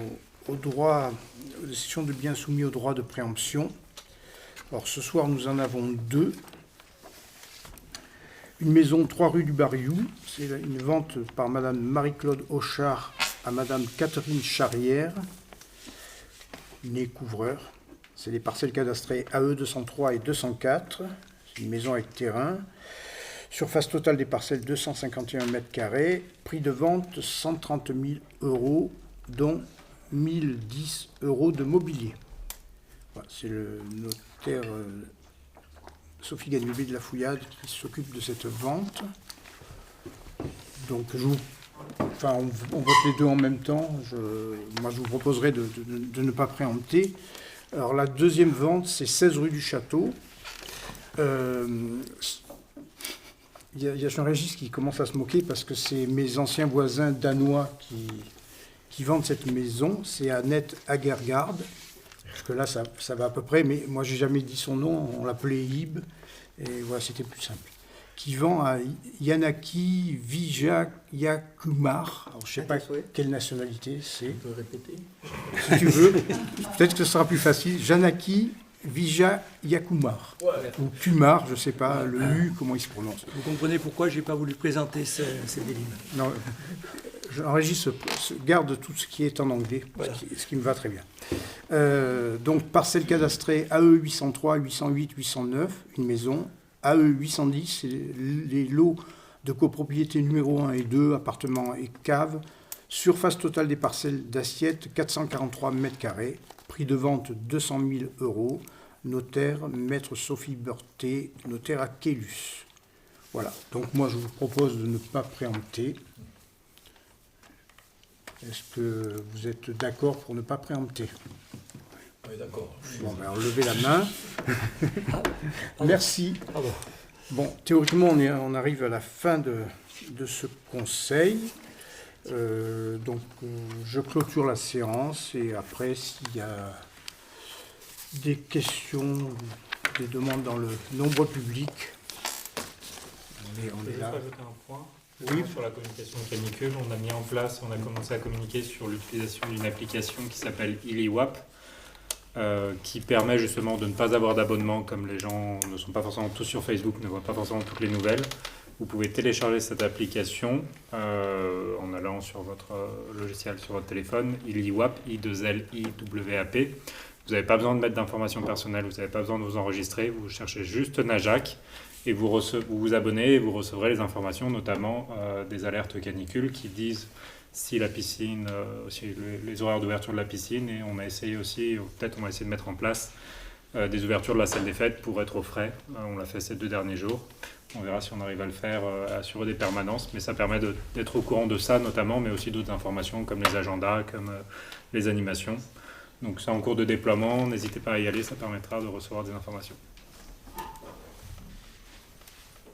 cessions de biens soumis au droit de préemption. Alors, ce soir, nous en avons deux. Une maison 3 rue du Bariou, c'est une vente par Madame Marie-Claude Auchard à Madame Catherine Charrière, née Couvreur. C'est les parcelles cadastrées AE 203 et 204. C'est une maison avec terrain. Surface totale des parcelles 251 m². Prix de vente 130 000 €, dont 1010 € de mobilier. Voilà, c'est le notaire Sophie Gagnobé de la Fouillade qui s'occupe de cette vente. Donc on vote les deux en même temps. Moi je vous proposerai de ne pas préempter. Alors la deuxième vente, c'est 16 rue du Château. Il y a Jean-Régis qui commence à se moquer parce que c'est mes anciens voisins danois qui vendent cette maison. C'est Annette Agergaard. Parce que là, ça va à peu près, mais moi, j'ai jamais dit son nom, on l'appelait Ib, et voilà, c'était plus simple. Qui vend à Yanaki Vijayakumar. Alors, je ne sais pas quelle nationalité c'est. Tu peux répéter? Si tu veux, peut-être que ce sera plus facile. Janaki Vijayakumar. Ouais. Ou Kumar, je ne sais pas, le U, comment il se prononce. Vous comprenez pourquoi je n'ai pas voulu présenter ces délits. Non, Jean-Régis garde tout ce qui est en anglais, Voilà. ce qui me va très bien. Donc, parcelle cadastrée AE 803, 808, 809, une maison. AE 810, c'est les lots de copropriété numéro 1 et 2, appartements et caves. Surface totale des parcelles d'assiette, 443 m². Prix de vente, 200 000 €. Notaire, maître Sophie Berthet, notaire à Quélus. Voilà. Donc, moi, je vous propose de ne pas préempter. Est-ce que vous êtes d'accord pour ne pas préempter? Oui, d'accord. Bon, ben, levez la main. Merci. Bon, théoriquement, on arrive à la fin de ce conseil. Je clôture la séance et après, s'il y a des questions, des demandes dans le nombre public, on est là. Rajouter un point. Oui. Sur la communication canicule, on a commencé à communiquer sur l'utilisation d'une application qui s'appelle ILIWAP, qui permet justement de ne pas avoir d'abonnement, comme les gens ne sont pas forcément tous sur Facebook, ne voient pas forcément toutes les nouvelles. Vous pouvez télécharger cette application en allant sur votre logiciel, sur votre téléphone, ILIWAP, I2LIWAP. Vous n'avez pas besoin de mettre d'informations personnelles, vous n'avez pas besoin de vous enregistrer, vous cherchez juste Najac et vous vous abonnez et vous recevrez les informations, notamment des alertes canicules qui disent si la piscine, si les horaires d'ouverture de la piscine, et on a essayé aussi, peut-être on va essayer de mettre en place des ouvertures de la salle des fêtes pour être au frais. On l'a fait ces 2 derniers jours. On verra si on arrive à le faire, à assurer des permanences, mais ça permet d'être au courant de ça notamment, mais aussi d'autres informations comme les agendas, comme les animations. Donc c'est en cours de déploiement, n'hésitez pas à y aller, ça permettra de recevoir des informations.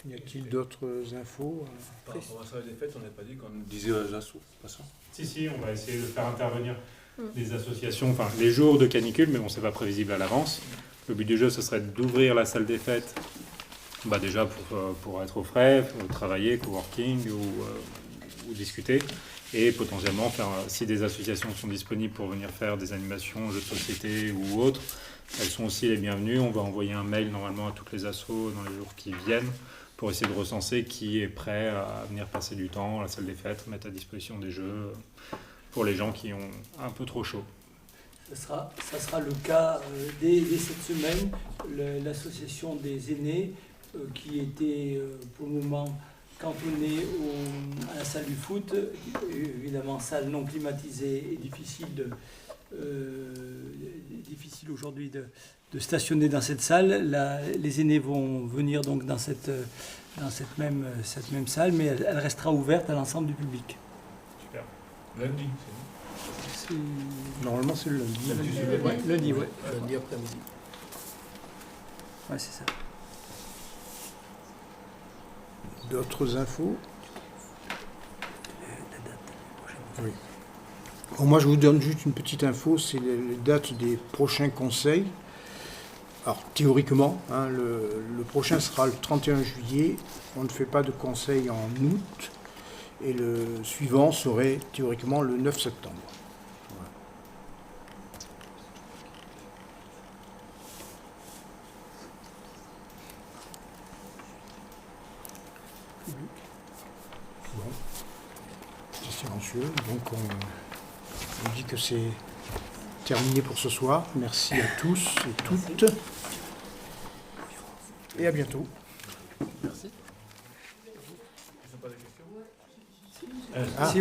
Y a-t-il d'autres infos? Par rapport à la salle des fêtes, on n'a pas dit qu'on disait aux assos, pas ça? Si, on va essayer de faire intervenir des associations, enfin les jours de canicule, mais bon, c'est pas prévisible à l'avance. Le but du jeu, ce serait d'ouvrir la salle des fêtes, déjà pour être au frais, pour travailler, coworking ou discuter, et potentiellement faire, si des associations sont disponibles pour venir faire des animations, jeux de société ou autres, elles sont aussi les bienvenues. On va envoyer un mail normalement à toutes les assos dans les jours qui viennent pour essayer de recenser qui est prêt à venir passer du temps à la salle des fêtes, mettre à disposition des jeux pour les gens qui ont un peu trop chaud. Ça sera le cas dès cette semaine. L'association des aînés qui était pour le moment cantonnée à la salle du foot, évidemment salle non climatisée et difficile aujourd'hui de stationner dans cette salle. Les aînés vont venir donc dans cette même salle, mais elle restera ouverte à l'ensemble du public. Super. Lundi, Normalement, c'est le lundi. Lundi, ouais. Lundi après-midi. Ouais, c'est ça. D'autres infos? Oui. Bon, moi, je vous donne juste une petite info, c'est les dates des prochains conseils. Alors, théoriquement, hein, le prochain sera le 31 juillet. On ne fait pas de conseil en août. Et le suivant serait théoriquement le 9 septembre. Voilà. Bon. C'est silencieux. Donc, on dit que c'est terminé pour ce soir. Merci à tous et toutes. Et à bientôt. Merci. Ah.